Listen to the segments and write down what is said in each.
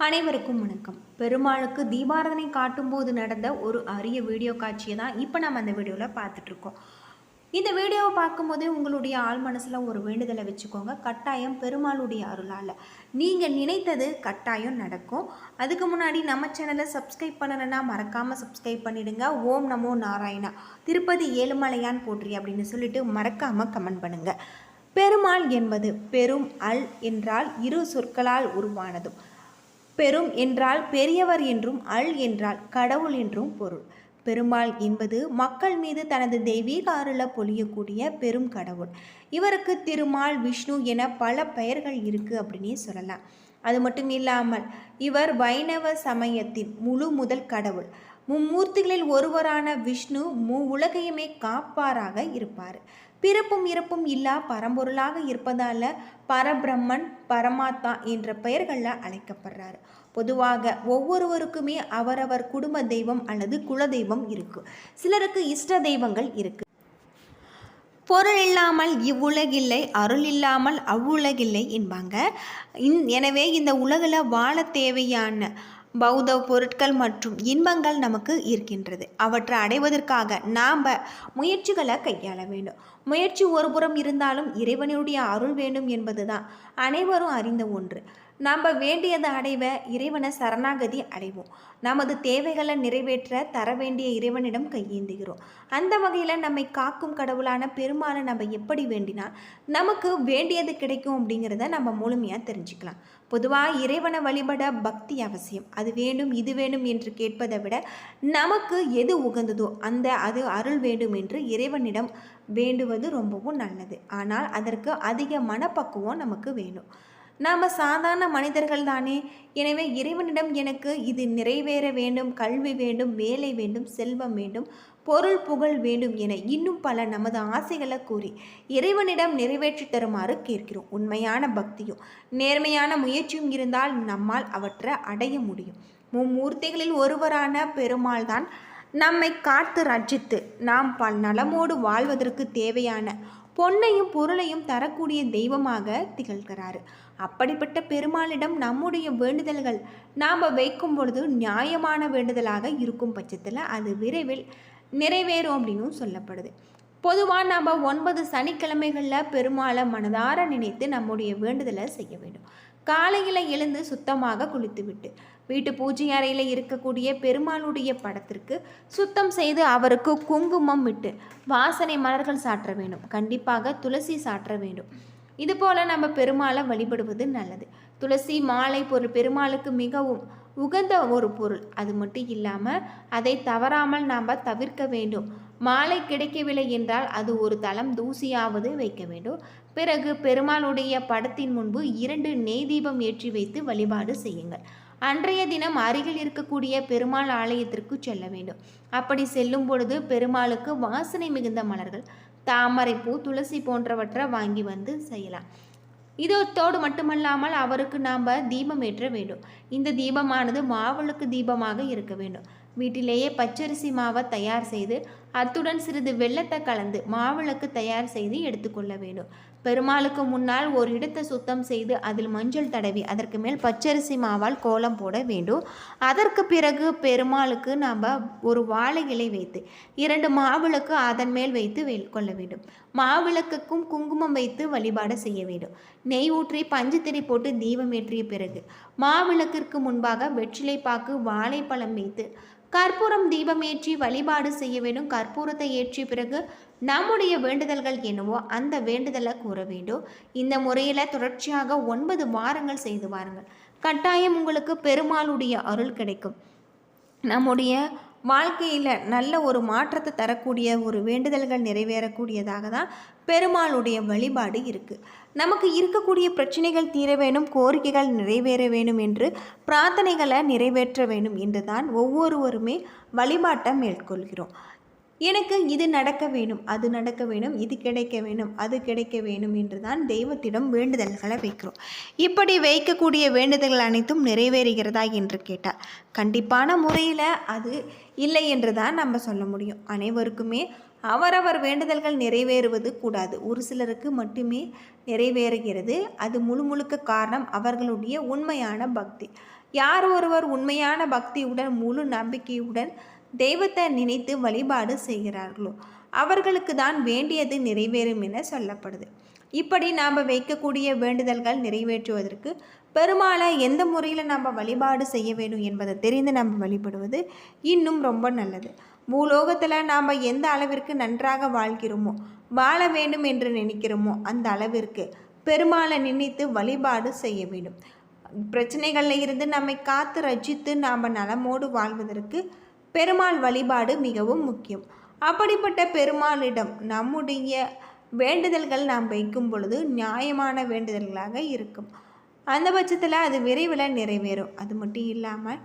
அனைவருக்கும் வணக்கம். பெருமாளுக்கு தீபாராதனை காட்டும்போது நடந்த ஒரு அரிய வீடியோ காட்சியை தான் இப்போ நம்ம அந்த வீடியோவில் பார்த்துட்ருக்கோம். இந்த வீடியோவை பார்க்கும்போதே உங்களுடைய ஆள் மனசில் ஒரு வேண்டுதலை வச்சுக்கோங்க. கட்டாயம் பெருமாளுடைய அருளால் நீங்கள் நினைத்தது கட்டாயம் நடக்கும். அதுக்கு முன்னாடி நம்ம சேனலை சப்ஸ்கிரைப் பண்ணலைன்னா மறக்காமல் சப்ஸ்கிரைப் பண்ணிவிடுங்க. ஓம் நமோ நாராயணா, திருப்பதி ஏழுமலையான் போற்றி அப்படின்னு சொல்லிட்டு மறக்காமல் கமெண்ட் பண்ணுங்கள். பெருமாள் என்பது பெரும் அல் என்றால் இரு சொற்களால் உருவானதும். பெரும் என்றால் பெரியவர் என்றும், அல் என்றால் கடவுள் என்றும் பொருள். பெருமாள் என்பது மக்கள் மீது தனது தெய்வீக அருளை பொழியக்கூடிய பெரும் கடவுள். இவருக்கு திருமால், விஷ்ணு என பல பெயர்கள் இருக்குது அப்படின்னே சொல்லலாம். அது மட்டும் இல்லாமல் இவர் வைணவ சமயத்தின் முழு முதல் கடவுள். மும்மூர்த்திகளில் ஒருவரான விஷ்ணு உலகையுமே காப்பாராக இருப்பார். பிறப்பும் இறப்பும் இல்லா பரம்பொருளாக இருப்பதால் பரபிரம்மன், பரமாத்மா என்ற பெயர்களில் அழைக்கப்படுறாரு. பொதுவாக ஒவ்வொருவருக்குமே அவரவர் குடும்ப தெய்வம் அல்லது குல தெய்வம் இருக்குது. சிலருக்கு இஷ்ட தெய்வங்கள் இருக்குது. பொருள் இல்லாமல் இவ்வுலகில்லை, அருள் இல்லாமல் அவ்வுலகில்லை என்பாங்க. எனவே இந்த உலகில் வாழ தேவையான பௌத்த பொருட்கள் மற்றும் இன்பங்கள் நமக்கு இருக்கின்றது. அவற்றை அடைவதற்காக நாம் முயற்சிகளை கையாள வேண்டும். முயற்சி ஒருபுறம் இருந்தாலும் இறைவனுடைய அருள் வேண்டும் என்பது தான் அனைவரும் அறிந்த ஒன்று. நாம் வேண்டியதை அடைவ இறைவனை சரணாகதி அடைவோம். நமது தேவைகளை நிறைவேற்ற தர வேண்டிய இறைவனிடம் கையேந்துகிறோம். அந்த வகையில் நம்மை காக்கும் கடவுளான பெருமாளை நம்ம எப்படி வேண்டினால் நமக்கு வேண்டியது கிடைக்கும் அப்படிங்கிறத நம்ம முழுமையாக தெரிஞ்சுக்கலாம். பொதுவாக இறைவனை வழிபட பக்தி அவசியம். அது வேண்டும் இது வேண்டும் என்று கேட்பதை விட நமக்கு எது உகந்ததோ அது அருள் வேண்டும் என்று இறைவனிடம் வேண்டுவது ரொம்பவும் நல்லது. ஆனால் அதற்கு அதிக மனப்பக்குவம் நமக்கு வேணும். நாம் சாதாரண மனிதர்கள் தானே. எனவே இறைவனிடம் எனக்கு இது நிறைவேற வேண்டும், கல்வி வேண்டும், வேலை வேண்டும், செல்வம் வேண்டும், பொருள் புகழ் வேண்டும் என இன்னும் பல நமது ஆசைகளை கூறி இறைவனிடம் நிறைவேற்றி தருமாறு கேட்கிறோம். உண்மையான பக்தியும் நேர்மையான முயற்சியும் இருந்தால் நம்மால் அவற்றை அடைய முடியும். மும்மூர்த்திகளில் ஒருவரான பெருமாள் தான் நம்மை காத்து ரட்சித்து நாம் நலமோடு வாழ்வதற்கு தேவையான பொன்னையும் பொருளையும் தரக்கூடிய தெய்வமாக திகழ்கிறாரு. அப்படிப்பட்ட பெருமாளிடம் நம்முடைய வேண்டுதல்கள் நாம் வைக்கும் பொழுது நியாயமான வேண்டுதலாக இருக்கும் பட்சத்தில் அது விரைவில் நிறைவேறும் அப்படின்னு சொல்லப்படுது. பொதுவாக நாம் 9 சனிக்கிழமைகளில் பெருமாளை மனதார நினைத்து நம்முடைய வேண்டுதலை செய்ய வேண்டும். காலையில் எழுந்து சுத்தமாக குளித்துவிட்டு வீட்டு பூஜை அறையில் இருக்கக்கூடிய பெருமாளுடைய படத்திற்கு சுத்தம் செய்து அவருக்கு குங்குமம் விட்டு வாசனை மலர்கள் சாற்ற வேண்டும். கண்டிப்பாக துளசி சாற்ற வேண்டும். இதுபோல் நம்ம பெருமாளை வழிபடுவது நல்லது. துளசி மாலை பொருள் பெருமாளுக்கு மிகவும் உகந்த ஒரு பொருள். அது மட்டும் இல்லாமல் அதை தவறாமல் நாம் தவிர்க்க வேண்டும். மாலை கிடைக்கவில்லை என்றால் அது ஒரு தளம் தூசியாவது வைக்க வேண்டும். பிறகு பெருமாளுடைய படத்தின் முன்பு 2 நெய் தீபம் ஏற்றி வைத்து வழிபாடு செய்யுங்கள். அன்றைய தினம் அருகில் இருக்கக்கூடிய பெருமாள் ஆலயத்திற்கு செல்ல வேண்டும். அப்படி செல்லும் பொழுது பெருமாளுக்கு வாசனை மிகுந்த மலர்கள், தாமரைப்பூ, துளசி போன்றவற்றை வாங்கி வந்து செய்யலாம். இதோடு மட்டுமல்லாமல் அவருக்கு நாம் தீபம் ஏற்ற வேண்டும். இந்த தீபமானது மாவிளக்கு தீபமாக இருக்க வேண்டும். வீட்டிலேயே பச்சரிசி மாவை தயார் செய்து அத்துடன் சிறிது வெல்லத்தை கலந்து மாவிளக்கு தயார் செய்து எடுத்துக்கொள்ள வேண்டும். பெருமாளுக்கு முன்னால் ஒரு இடத்தை சுத்தம் செய்து அதில் மஞ்சள் தடவி அதற்கு மேல் பச்சரிசி மாவால் கோலம் போட வேண்டும். அதற்கு பிறகு பெருமாளுக்கு நாம் ஒரு வாழை இலை வைத்து 2 மாவிளக்கு அதன் மேல் வைத்து கொள்ள வேண்டும். மாவிளக்குக்கும் குங்குமம் வைத்து வழிபாடு செய்ய வேண்டும். நெய் ஊற்றி பஞ்சுத்திரி போட்டு தீபம் ஏற்றிய பிறகு மாவிளக்கிற்கு முன்பாக வெற்றிலை பாக்கு, வாழைப்பழம் வைத்து கற்பூரம் தீபம் ஏற்றி வழிபாடு செய்ய வேண்டும். கற்பூரத்தை ஏற்றிய பிறகு நம்முடைய வேண்டுதல்கள் என்னவோ அந்த வேண்டுதலை கூற வேண்டும். இந்த முறையில் தொடர்ச்சியாக 9 வாரங்கள் செய்து வாருங்கள். கட்டாயம் உங்களுக்கு பெருமாளுடைய அருள் கிடைக்கும். நம்முடைய வாழ்க்கையில் நல்ல ஒரு மாற்றத்தை தரக்கூடிய ஒரு வேண்டுதல்கள் நிறைவேறக்கூடியதாக தான் பெருமாளுடைய வழிபாடு இருக்குது. நமக்கு இருக்கக்கூடிய பிரச்சனைகள் தீர வேண்டும், கோரிக்கைகள் நிறைவேற வேண்டும் என்று பிரார்த்தனைகளை நிறைவேற்ற வேண்டும் என்று தான் ஒவ்வொருவருமே வழிபாட்டை மேற்கொள்கிறோம். எனக்கு இது நடக்க வேணும், அது நடக்க வேணும், இது கிடைக்க வேணும், அது கிடைக்க வேணும் என்று தான் தெய்வத்திடம் வேண்டுதல்களை வைக்கிறோம். இப்படி வைக்கக்கூடிய வேண்டுதல்கள் அனைத்தும் நிறைவேறுகிறதா என்று கேட்டால் கண்டிப்பான முறையில் அது இல்லை என்று தான் நம்ம சொல்ல முடியும். அனைவருக்குமே அவரவர் வேண்டுதல்கள் நிறைவேறுவது கூடாது. ஒரு சிலருக்கு மட்டுமே நிறைவேறுகிறது. அது முழுக்க காரணம் அவர்களுடைய உண்மையான பக்தி. யார் ஒருவர் உண்மையான பக்தியுடன் முழு நம்பிக்கையுடன் தெய்வத்தை நினைத்து வழிபாடு செய்கிறார்களோ அவர்களுக்கு தான் வேண்டியது நிறைவேறும் என சொல்லப்படுது. இப்படி நாம் வைக்கக்கூடிய வேண்டுதல்கள் நிறைவேற்றுவதற்கு பெருமாளை எந்த முறையில் நம்ம வழிபாடு செய்ய வேண்டும் என்பதை தெரிந்து நம்ம வழிபடுவது இன்னும் ரொம்ப நல்லது. பூலோகத்தில் நாம் எந்த அளவிற்கு நன்றாக வாழ்கிறோமோ வாழ வேண்டும் என்று நினைக்கிறோமோ அந்த அளவிற்கு பெருமாளை நினைத்து வழிபாடு செய்ய வேண்டும். பிரச்சனைகளில் இருந்து நம்மை காத்து ரட்சித்து நாம் நலமோடு வாழ்வதற்கு பெருமாள் வழிபாடு மிகவும் முக்கியம். அப்படிப்பட்ட பெருமாளிடம் நம்முடைய வேண்டுதல்கள் நாம் வைக்கும் பொழுது நியாயமான வேண்டுதல்களாக இருக்கும். அந்த பட்சத்தில் அது விரைவில் நிறைவேறும். அது மட்டும் இல்லாமல்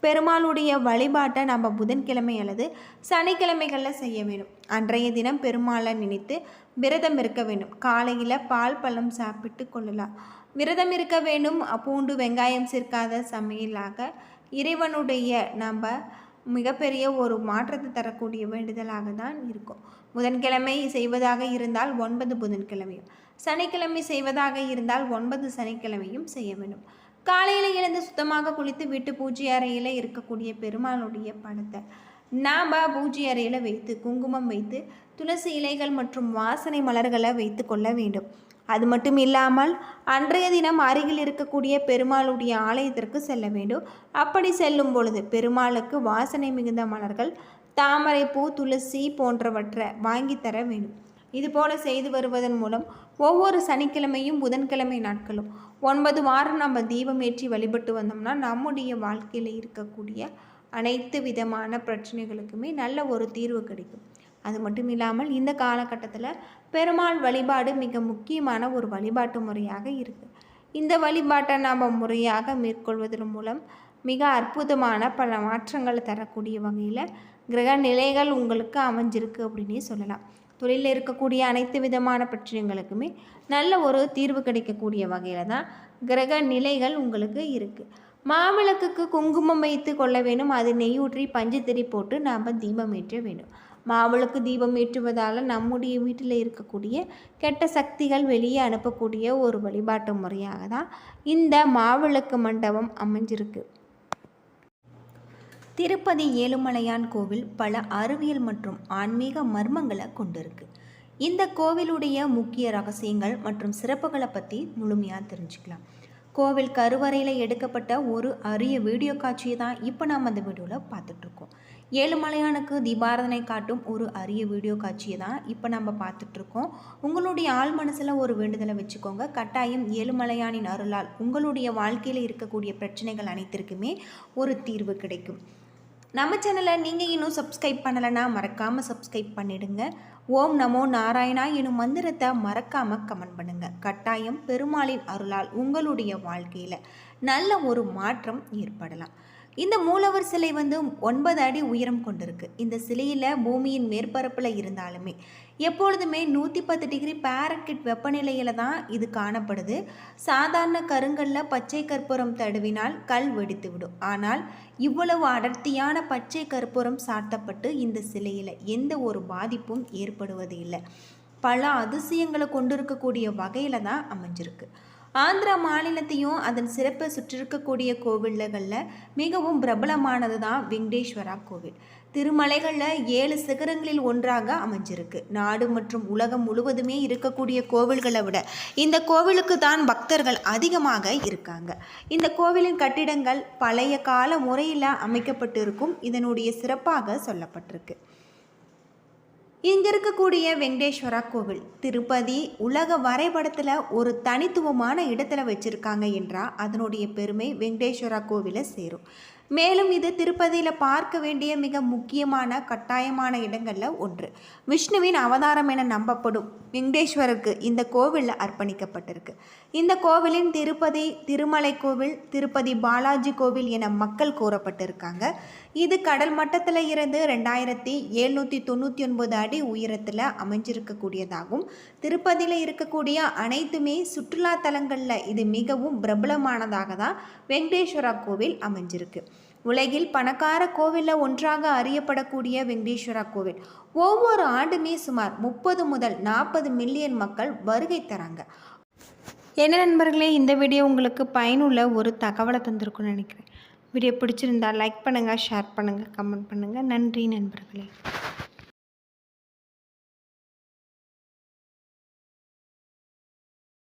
பெருமாளுடைய வழிபாட்டை நம்ம புதன்கிழமை அல்லது சனிக்கிழமைகளில் செய்ய வேண்டும். அன்றைய தினம் பெருமாளை நினைத்து விரதம் இருக்க வேண்டும். காலையில் பால் பழம் சாப்பிட்டு கொள்ளலாம். விரதம் இருக்க வேண்டும். பூண்டு வெங்காயம் சேர்க்காத சமையலாக இறைவனுடைய நம்ம மிகப்பெரிய ஒரு மாற்றத்தை தரக்கூடிய வேண்டுதலாக தான் இருக்கும். புதன்கிழமை செய்வதாக இருந்தால் 9 புதன்கிழமையும், சனிக்கிழமை செய்வதாக இருந்தால் 9 சனிக்கிழமையும் செய்ய வேண்டும். காலையில் எழுந்து சுத்தமாக குளித்து வீட்டு பூஜை அறையில் இருக்கக்கூடிய பெருமாளுடைய படத்தை நாம் பூஜை அறையில் வைத்து குங்குமம் வைத்து துளசி இலைகள் மற்றும் வாசனை மலர்களை வைத்து கொள்ள வேண்டும். அது மட்டும் இல்லாமல் அன்றைய தினம் அருகில் இருக்கக்கூடிய பெருமாளுடைய ஆலயத்திற்கு செல்ல வேண்டும். அப்படி செல்லும் பொழுது பெருமாளுக்கு வாசனை மிகுந்த மலர்கள், தாமரை பூ, துளசி போன்றவற்றை வாங்கி தர வேண்டும். இதுபோல செய்து வருவதன் மூலம் ஒவ்வொரு சனிக்கிழமையும் புதன்கிழமை நாட்களும் 9 வாரம் நம்ம தீபம் ஏற்றி வழிபட்டு வந்தோம்னா நம்முடைய வாழ்க்கையில் இருக்கக்கூடிய அனைத்து விதமான பிரச்சனைகளுக்குமே நல்ல ஒரு தீர்வு கிடைக்கும். அது மட்டும் இல்லாமல் இந்த காலகட்டத்தில் பெருமாள் வழிபாடு மிக முக்கியமான ஒரு வழிபாட்டு முறையாக இருக்குது. இந்த வழிபாட்டை நாம் முறையாக மேற்கொள்வதன் மூலம் மிக அற்புதமான பல மாற்றங்கள் தரக்கூடிய வகையில் கிரக நிலைகள் உங்களுக்கு அமைஞ்சிருக்கு அப்படின்னே சொல்லலாம். தொழிலில் இருக்கக்கூடிய அனைத்து விதமான பிரச்சனைகளுக்குமே நல்ல ஒரு தீர்வு கிடைக்கக்கூடிய வகையில் தான் கிரக நிலைகள் உங்களுக்கு இருக்குது. மாவிளக்குக்கு குங்குமம் வைத்து கொள்ள வேண்டும். அது நெய்யூற்றி பஞ்சுத்திரி போட்டு நாம் தீபம் ஏற்ற வேண்டும். மாவிளக்கு தீபம் ஏற்றுவதால் நம்முடைய வீட்டில் இருக்கக்கூடிய கெட்ட சக்திகள் வெளியே அனுப்பக்கூடிய ஒரு வழிபாட்டு முறையாக தான் இந்த மாவிளக்கு மண்டபம் அமைஞ்சிருக்கு. திருப்பதி ஏழுமலையான் கோவில் பல அறிவியல் மற்றும் ஆன்மீக மர்மங்களை கொண்டிருக்கு. இந்த கோவிலுடைய முக்கிய ரகசியங்கள் மற்றும் சிறப்புகளை பற்றி முழுமையாக தெரிஞ்சுக்கலாம். கோவில் கருவறையில் எடுக்கப்பட்ட ஒரு அரிய வீடியோ காட்சியை தான் இப்போ நாம் அந்த வீடியோவில் பார்த்துட்ருக்கோம். ஏழுமலையானுக்கு தீபாராதனை காட்டும் ஒரு அரிய வீடியோ காட்சியை தான் இப்போ நம்ம பார்த்துட்ருக்கோம். உங்களுடைய ஆள் மனசில் ஒரு வேண்டுதலை வச்சுக்கோங்க. கட்டாயம் ஏழுமலையானின் அருளால் உங்களுடைய வாழ்க்கையில் இருக்கக்கூடிய பிரச்சனைகள் அனைத்திற்குமே ஒரு தீர்வு கிடைக்கும். நம்ம சேனலை நீங்கள் இன்னும் சப்ஸ்கிரைப் பண்ணலைன்னா மறக்காமல் சப்ஸ்கிரைப் பண்ணிடுங்க. ஓம் நமோ நாராயணா எனும் மந்திரத்தை மறக்காமல் கமெண்ட் பண்ணுங்கள். கட்டாயம் பெருமாளின் அருளால் உங்களுடைய வாழ்க்கையில் நல்ல ஒரு மாற்றம் ஏற்படலாம். இந்த மூலவர் சிலை 9 அடி உயரம் கொண்டிருக்கு. இந்த சிலையில் பூமியின் மேற்பரப்பில் இருந்தாலுமே எப்பொழுதுமே 110 டிகிரி பாரன்ஹீட் வெப்பநிலையில் தான் இது காணப்படுது. சாதாரண கருங்கல்ல பச்சை கற்பூரம் தடவினால் கல் வெடித்து விடும். ஆனால் இவ்வளவு அடர்த்தியான பச்சை கற்பூரம் சாத்தப்பட்டு இந்த சிலையில் எந்த ஒரு பாதிப்பும் ஏற்படுவது இல்லை. பல அதிசயங்களை கொண்டிருக்கக்கூடிய வகையில் தான் அமைஞ்சிருக்கு. ஆந்திரா மாநிலத்தையும் அதன் சிறப்பை சுற்றிருக்கக்கூடிய கோவில்களில் மிகவும் பிரபலமானது தான் வெங்கடேஸ்வரா கோவில். திருமலைகளில் 7 சிகரங்களில் ஒன்றாக அமைஞ்சிருக்கு. நாடு மற்றும் உலகம் முழுவதுமே இருக்கக்கூடிய கோவில்களை விட இந்த கோவிலுக்கு தான் பக்தர்கள் அதிகமாக இருக்காங்க. இந்த கோவிலின் கட்டிடங்கள் பழைய கால முறையில் அமைக்கப்பட்டிருக்கும். இதனுடைய சிறப்பாக சொல்லப்பட்டிருக்கு. இங்கே இருக்கக்கூடிய வெங்கடேஸ்வரா கோவில் திருப்பதி உலக வரைபடத்தில் ஒரு தனித்துவமான இடத்துல வச்சுருக்காங்க என்றால் அதனுடைய பெருமை வெங்கடேஸ்வரா கோவிலை சேரும். மேலும் இது திருப்பதியில் பார்க்க வேண்டிய மிக முக்கியமான கட்டாயமான இடங்களில் ஒன்று. விஷ்ணுவின் அவதாரம் என நம்பப்படும் வெங்கடேஸ்வருக்கு இந்த கோவிலில் அர்ப்பணிக்கப்பட்டிருக்கு. இந்த கோவிலின் திருப்பதி திருமலை கோவில், திருப்பதி பாலாஜி கோவில் என மக்கள் கூறப்பட்டிருக்காங்க. இது கடல் மட்டத்தில் இருந்து 2799 அடி உயரத்தில் அமைஞ்சிருக்கக்கூடியதாகும். திருப்பதியில் இருக்கக்கூடிய அனைத்துமே சுற்றுலா தலங்களில் இது மிகவும் பிரபலமானதாக தான் வெங்கடேஸ்வரா கோவில் அமைஞ்சிருக்கு. உலகில் பணக்கார கோவிலில் ஒன்றாக அறியப்படக்கூடிய வெங்கடேஸ்வரா கோவில் ஒவ்வொரு ஆண்டுமே சுமார் 30 முதல் 40 மில்லியன் மக்கள் வருகை தராங்க. என்ன நண்பர்களே, இந்த வீடியோ உங்களுக்கு பயனுள்ள ஒரு தகவலை தந்திருக்குன்னு நினைக்கிறேன். வீடியோ பிடிச்சிருந்தால் லைக் பண்ணுங்கள், ஷேர் பண்ணுங்கள், கமெண்ட் பண்ணுங்கள். நன்றி நண்பர்களே.